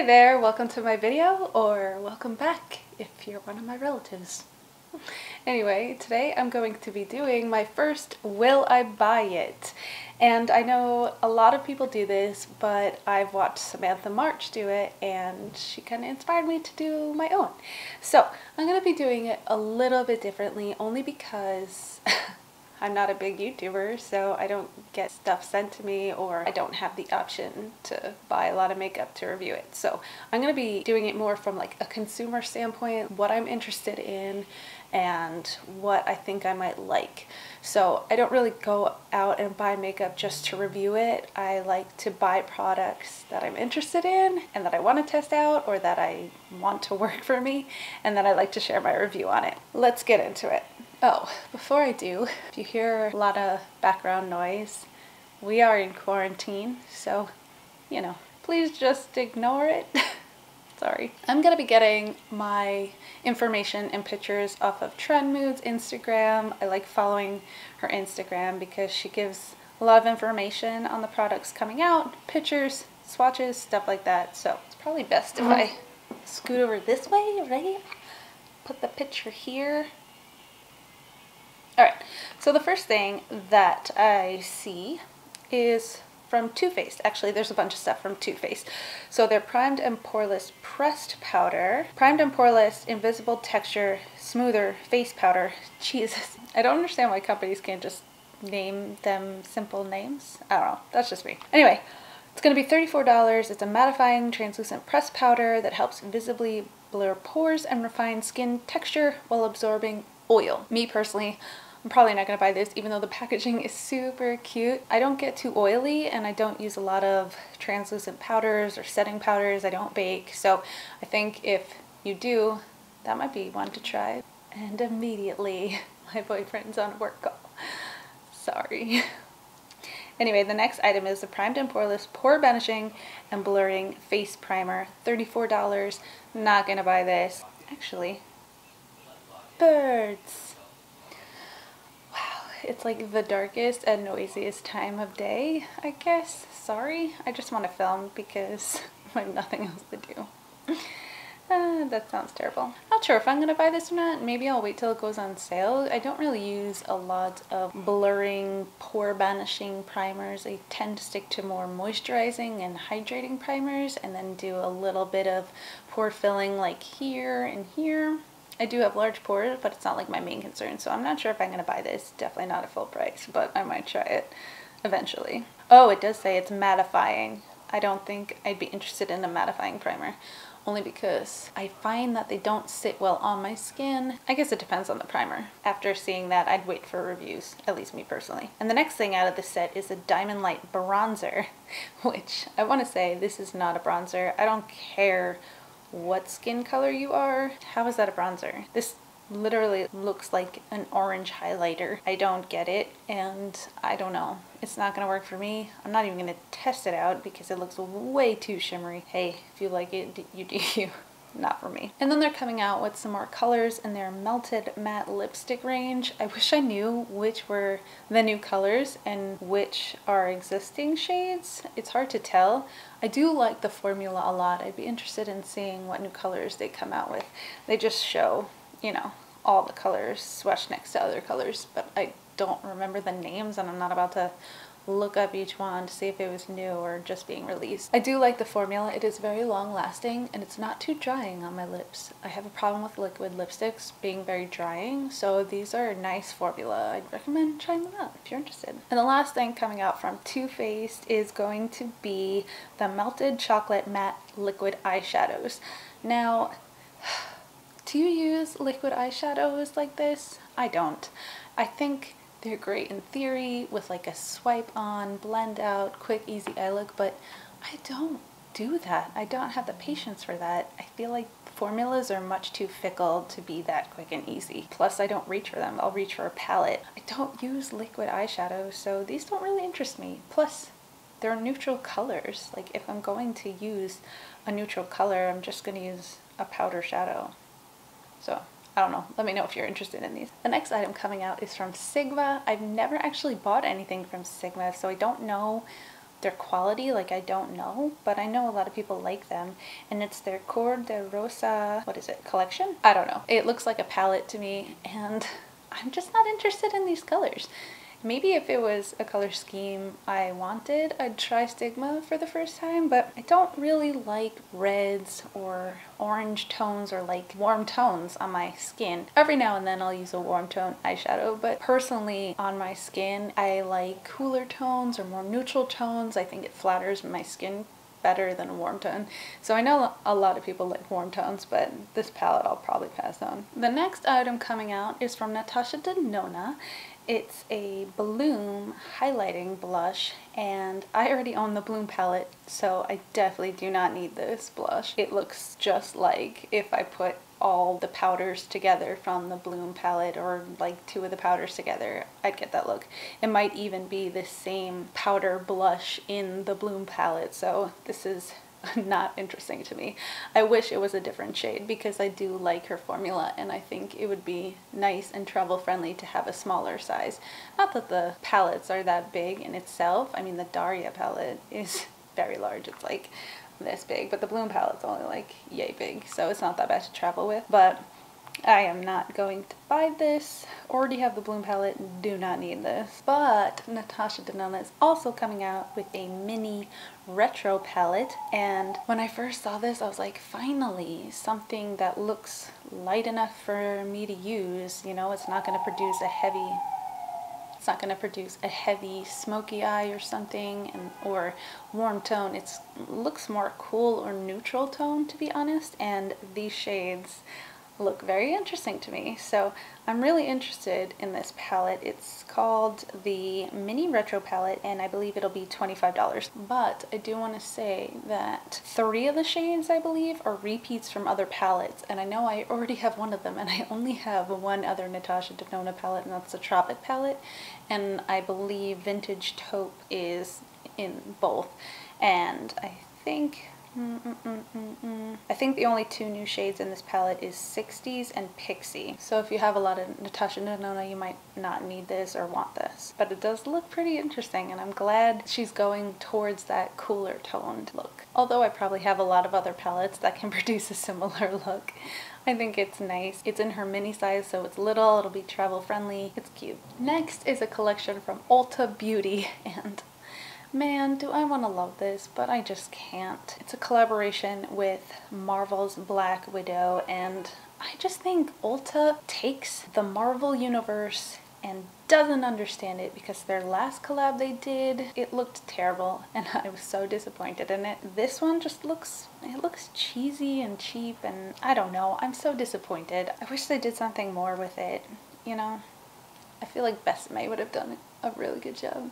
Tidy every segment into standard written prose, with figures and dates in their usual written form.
Hey there, welcome to my video, or welcome back if you're one of my relatives. Anyway, today I'm going to be doing my first Will I Buy It? And I know a lot of people do this, but I've watched Samantha March do it and she kind of inspired me to do my own. So I'm going to be doing it a little bit differently only because I'm not a big YouTuber, so I don't get stuff sent to me, or I don't have the option to buy a lot of makeup to review it. So I'm going to be doing it more from like a consumer standpoint, what I'm interested in and what I think I might like. So I don't really go out and buy makeup just to review it. I like to buy products that I'm interested in and that I want to test out, or that I want to work for me, and then I like to share my review on it. Let's get into it. Oh, before I do, if you hear a lot of background noise, we are in quarantine, so, you know, please just ignore it. Sorry. I'm gonna be getting my information and pictures off of Trend Mood's Instagram. I like following her Instagram because she gives a lot of information on the products coming out, pictures, swatches, stuff like that. So it's probably best if I scoot over this way, right? Put the picture here. Alright, so the first thing that I see is from Too Faced. Actually, there's a bunch of stuff from Too Faced. So they're Primed and Poreless Pressed Powder, Primed and Poreless Invisible Texture Smoother Face Powder. Jesus, I don't understand why companies can't just name them simple names. I don't know, that's just me. Anyway, it's going to be $34. It's a mattifying translucent pressed powder that helps visibly blur pores and refine skin texture while absorbing oil. Me personally, I'm probably not going to buy this even though the packaging is super cute. I don't get too oily and I don't use a lot of translucent powders or setting powders. I don't bake, so I think if you do, that might be one to try. And immediately my boyfriend's on a work call. Sorry. Anyway, the next item is the Primed and Poreless Pore Banishing and Blurring Face Primer. $34. Not gonna buy this. Actually, birds. Wow, it's like the darkest and noisiest time of day, I guess. Sorry, I just want to film because I have nothing else to do. That sounds terrible. Not sure if I'm gonna buy this or not. Maybe I'll wait till it goes on sale. I don't really use a lot of blurring, pore banishing primers. I tend to stick to more moisturizing and hydrating primers, and then do a little bit of pore filling like here and here. I do have large pores, but it's not like my main concern, so I'm not sure if I'm gonna buy this. Definitely not at full price, but I might try it eventually. Oh, it does say it's mattifying. I don't think I'd be interested in a mattifying primer, only because I find that they don't sit well on my skin. I guess it depends on the primer. After seeing that, I'd wait for reviews, at least me personally. And the next thing out of the set is a Diamond Light Bronzer, which I want to say this is not a bronzer. I don't care what skin color you are. How is that a bronzer? This literally looks like an orange highlighter. I don't get it, and I don't know. It's not gonna work for me. I'm not even gonna test it out because it looks way too shimmery. Hey, if you like it, you do you. Not for me. And then they're coming out with some more colors in their Melted Matte Lipstick range. I wish I knew which were the new colors and which are existing shades. It's hard to tell. I do like the formula a lot. I'd be interested in seeing what new colors they come out with. They just show, you know, all the colors swatched next to other colors, but I don't remember the names and I'm not about to look up each one to see if it was new or just being released. I do like the formula. It is very long lasting and it's not too drying on my lips. I have a problem with liquid lipsticks being very drying, so these are a nice formula. I'd recommend trying them out if you're interested. And the last thing coming out from Too Faced is going to be the Melted Chocolate Matte Liquid Eyeshadows. Now, do you use liquid eyeshadows like this? I don't. I think they're great in theory with like a swipe on, blend out, quick, easy eye look, but I don't do that. I don't have the patience for that. I feel like formulas are much too fickle to be that quick and easy. Plus, I don't reach for them. I'll reach for a palette. I don't use liquid eyeshadow, so these don't really interest me. Plus, they're neutral colors. Like, if I'm going to use a neutral color, I'm just going to use a powder shadow. So I don't know. Let me know if you're interested in these. The next item coming out is from Sigma. I've never actually bought anything from Sigma, so I don't know their quality, like I don't know, but I know a lot of people like them, and it's their Cor de Rosa, what is it, collection? I don't know. It looks like a palette to me, and I'm just not interested in these colors. Maybe if it was a color scheme I wanted, I'd try Stigma for the first time, but I don't really like reds or orange tones or like warm tones on my skin. Every now and then I'll use a warm tone eyeshadow, but personally on my skin, I like cooler tones or more neutral tones. I think it flatters my skin better than a warm tone. So I know a lot of people like warm tones, but this palette I'll probably pass on. The next item coming out is from Natasha Denona. It's a Bloom highlighting blush, and I already own the Bloom palette, so I definitely do not need this blush. It looks just like if I put all the powders together from the Bloom palette, or like 2 of the powders together, I'd get that look. It might even be the same powder blush in the Bloom palette, so this is not interesting to me. I wish it was a different shade because I do like her formula, and I think it would be nice and travel friendly to have a smaller size. Not that the palettes are that big in itself. I mean, the Daria palette is very large. It's like this big, but the Bloom palette's only like yay big, so it's not that bad to travel with. But I am not going to buy this. Already have the Bloom palette, do not need this. But Natasha Denona is also coming out with a mini retro palette, and when I first saw this I was like, finally something that looks light enough for me to use. You know, it's not going to produce a heavy smoky eye or something, or warm tone. It looks more cool or neutral tone, to be honest, and these shades look very interesting to me, so I'm really interested in this palette. It's called the Mini Retro Palette, and I believe it'll be $25. But I do want to say that 3 of the shades, I believe, are repeats from other palettes, and I know I already have one of them, and I only have one other Natasha Denona palette, and that's the Tropic palette, and I believe Vintage Taupe is in both, and I think the only 2 new shades in this palette is 60s and Pixie. So if you have a lot of Natasha Denona, you might not need this or want this. But it does look pretty interesting, and I'm glad she's going towards that cooler toned look. Although I probably have a lot of other palettes that can produce a similar look. I think it's nice. It's in her mini size, so it's little, it'll be travel friendly, it's cute. Next is a collection from Ulta Beauty, and man, do I want to love this, but I just can't. It's a collaboration with Marvel's Black Widow, and I just think Ulta takes the Marvel universe and doesn't understand it, because their last collab they did, it looked terrible, and I was so disappointed in it. This one just looks cheesy and cheap, and I don't know, I'm so disappointed. I wish they did something more with it, you know? I feel like Besame would have done a really good job.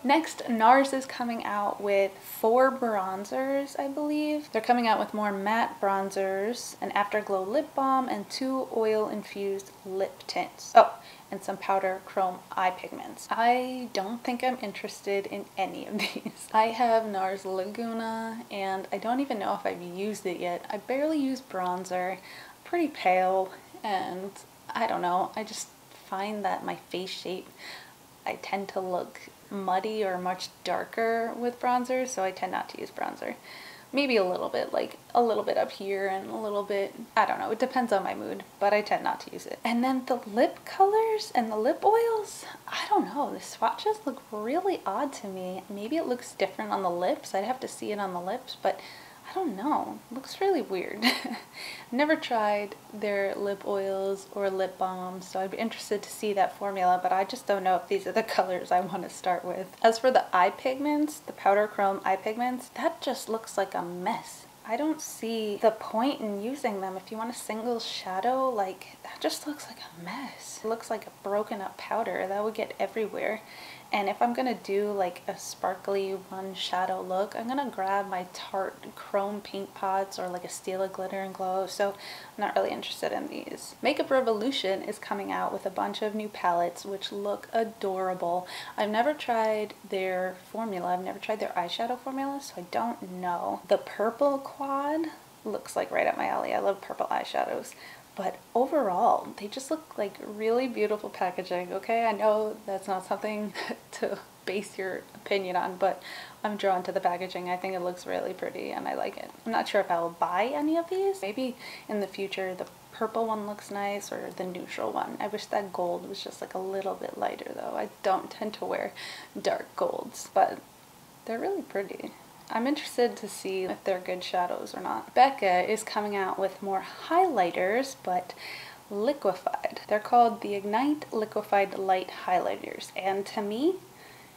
Next, Nars is coming out with 4 bronzers, I believe. They're coming out with more matte bronzers, an Afterglow lip balm, and 2 oil-infused lip tints. Oh, and some powder chrome eye pigments. I don't think I'm interested in any of these. I have Nars Laguna, and I don't even know if I've used it yet. I barely use bronzer. I'm pretty pale, and I don't know. I just find that my face shape, I tend to look muddy or much darker with bronzer, so I tend not to use bronzer. Maybe a little bit, like a little bit up here and a little bit, I don't know, it depends on my mood, but I tend not to use it. And then the lip colors and the lip oils, I don't know, the swatches look really odd to me. Maybe it looks different on the lips, I'd have to see it on the lips, but I don't know, it looks really weird. Never tried their lip oils or lip balms, so I'd be interested to see that formula, but I just don't know if these are the colors I want to start with. As for the eye pigments, the powder chrome eye pigments, that just looks like a mess. I don't see the point in using them. If you want a single shadow, like, that just looks like a mess. It looks like a broken up powder that would get everywhere. And if I'm gonna do like a sparkly one shadow look, I'm gonna grab my Tarte chrome paint pots or like a Stila Glitter and Glow, so I'm not really interested in these. Makeup Revolution is coming out with a bunch of new palettes which look adorable. I've never tried their formula, I've never tried their eyeshadow formula, so I don't know. The purple quad looks like right up my alley. I love purple eyeshadows. But overall, they just look like really beautiful packaging, okay? I know that's not something to base your opinion on, but I'm drawn to the packaging. I think it looks really pretty and I like it. I'm not sure if I will buy any of these. Maybe in the future the purple one looks nice, or the neutral one. I wish that gold was just like a little bit lighter though. I don't tend to wear dark golds, but they're really pretty. I'm interested to see if they're good shadows or not. Becca is coming out with more highlighters, but liquefied. They're called the Ignite Liquefied Light Highlighters, and to me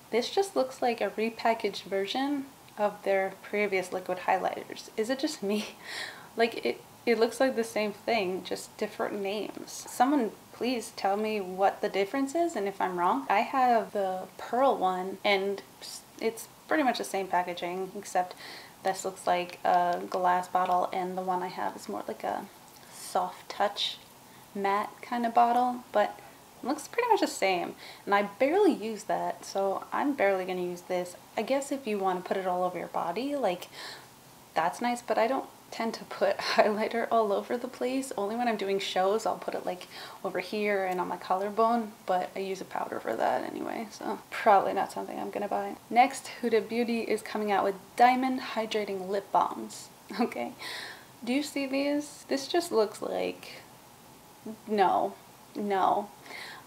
this just looks like a repackaged version of their previous liquid highlighters. Is it just me? Like it looks like the same thing, just different names. Someone please tell me what the difference is and if I'm wrong. I have the pearl one and it's pretty much the same packaging, except this looks like a glass bottle and the one I have is more like a soft touch matte kind of bottle, but it looks pretty much the same. And I barely use that, so I'm barely gonna use this. I guess if you want to put it all over your body, like, that's nice, but I don't tend to put highlighter all over the place. Only when I'm doing shows I'll put it like over here and on my collarbone, but I use a powder for that anyway, so probably not something I'm gonna buy. Next, Huda Beauty is coming out with Diamond Hydrating Lip Balms. Okay, do you see these? This just looks like, no.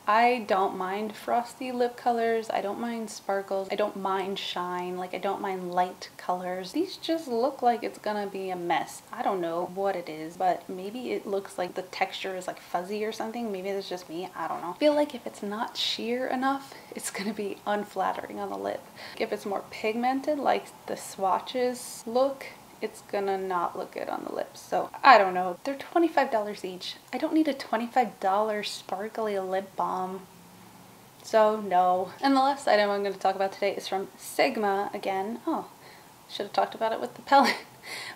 I don't mind frosty lip colors, I don't mind sparkles, I don't mind shine, like I don't mind light colors. These just look like it's gonna be a mess. I don't know what it is, but maybe it looks like the texture is like fuzzy or something. Maybe it's just me, I don't know. I feel like if it's not sheer enough, it's gonna be unflattering on the lip. If it's more pigmented like the swatches look, it's gonna not look good on the lips. So I don't know. They're $25 each. I don't need a $25 sparkly lip balm. So no. And the last item I'm going to talk about today is from Sigma again. Oh, should have talked about it with the palette.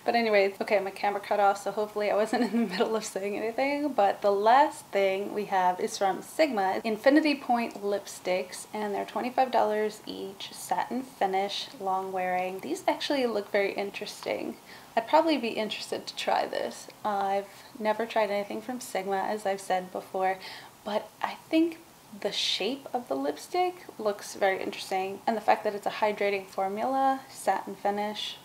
But anyways, okay, my camera cut off, so hopefully I wasn't in the middle of saying anything. But the last thing we have is from Sigma, Infinity Point lipsticks, and they're $25 each, satin finish, long wearing. These actually look very interesting. I'd probably be interested to try this. I've never tried anything from Sigma, as I've said before, but I think the shape of the lipstick looks very interesting, and the fact that it's a hydrating formula, satin finish,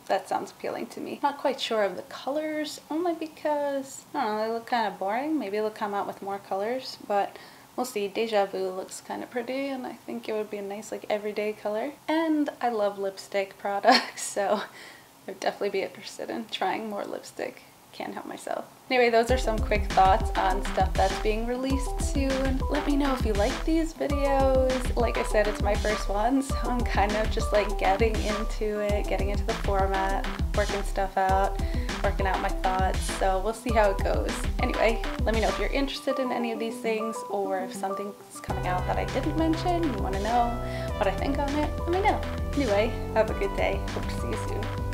that sounds appealing to me. Not quite sure of the colors, only because, I don't know, they look kind of boring. Maybe they'll come out with more colors, but we'll see. Deja Vu looks kind of pretty, and I think it would be a nice, like, everyday color. And I love lipstick products, so I'd definitely be interested in trying more lipstick. Can't help myself. Anyway, those are some quick thoughts on stuff that's being released soon. Let me know if you like these videos. Like I said, it's my first one, so I'm kind of just like getting into it, getting into the format, working stuff out, working out my thoughts, so we'll see how it goes. Anyway, let me know if you're interested in any of these things, or if something's coming out that I didn't mention, you want to know what I think on it, let me know. Anyway, have a good day. Hope to see you soon.